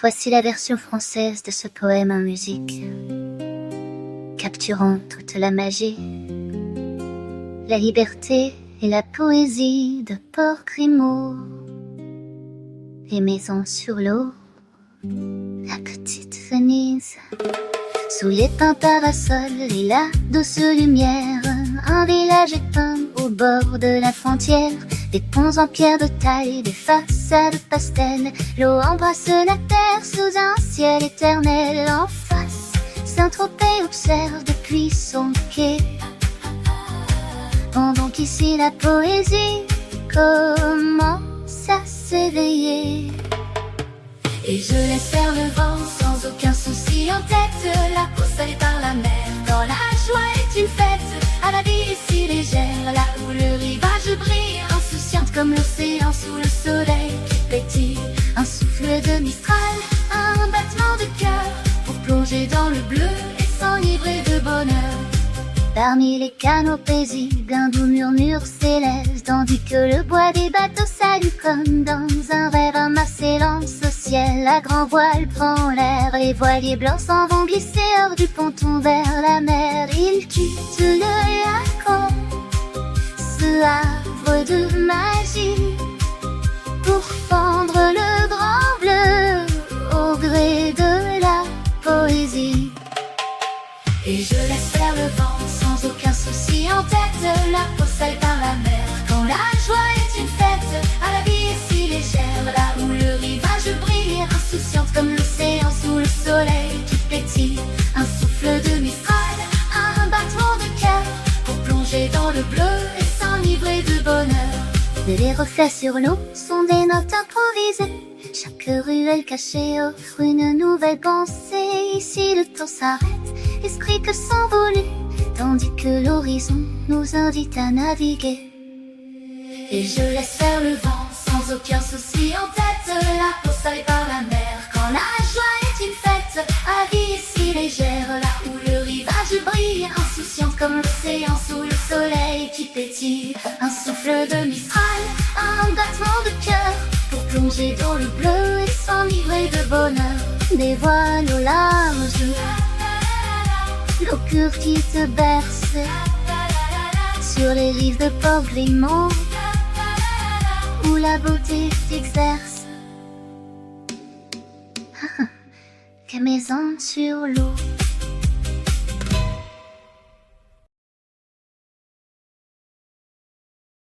Voici la version française de ce poème en musique, capturant toute la magie, la liberté et la poésie de Port Grimaud. Les maisons sur l'eau, la petite Venise, sous les pins parasols et la douce lumière, un village éteint au bord de la frontière, des ponts en pierre de taille, des façades pastel, l'eau embrasse la terre sous un ciel éternel. En face, Saint-Tropez observe depuis son quai, pendant qu'ici la poésie commence à s'éveiller. Et je laisse faire le vent sans aucun souci en tête, la peau salée par la mer, quand la joie est une fête, à la vie si légère, là où le rivage brille, insouciante comme l'océan sous le soleil qui pétille, un souffle de Mistral, un battement de cœur, pour plonger dans le bleu et s'enivrer de bonheur. Parmi les canaux paisibles, un doux murmure s'élève, tandis que le bois des bateaux salue comme dans un rêve, un mât s'élance au ciel, la grand voile prend l'air, les voiliers blancs s'en vont glisser hors du ponton vers la mer. Ils quittent le lac, ce havre de magie, pour fendre le grand bleu au gré de la poésie. Et je laisse faire le vent sans aucun souci en tête, la peau salée par la mer, quand la joie est une fête, à la vie est si légère, là où le rivage brille, insouciante comme l'océan sous le soleil qui pétille, un souffle de Mistral, un battement de cœur, pour plonger dans le bleu et s'enivrer de bonheur. Les reflets sur l'eau sont des notes improvisées, chaque ruelle cachée offre une nouvelle pensée. Ici le temps s'arrête, esprit que s'envoler, tandis que l'horizon nous invite à naviguer. Et je laisse faire le vent sans aucun souci en tête, la peau salée par la mer, quand la joie est une fête, à la vie est si légère, là où le rivage brille, insouciante comme l'océan sous le soleil qui pétille, un souffle de Mistral, un battement de cœur, pour plonger dans le bleu et s'enivrer de bonheur. Des voiles au large, l'eau pure qui te berce, sur les rives de Port Grimaud, où la beauté s'exerce. Des maisons sur l'eau.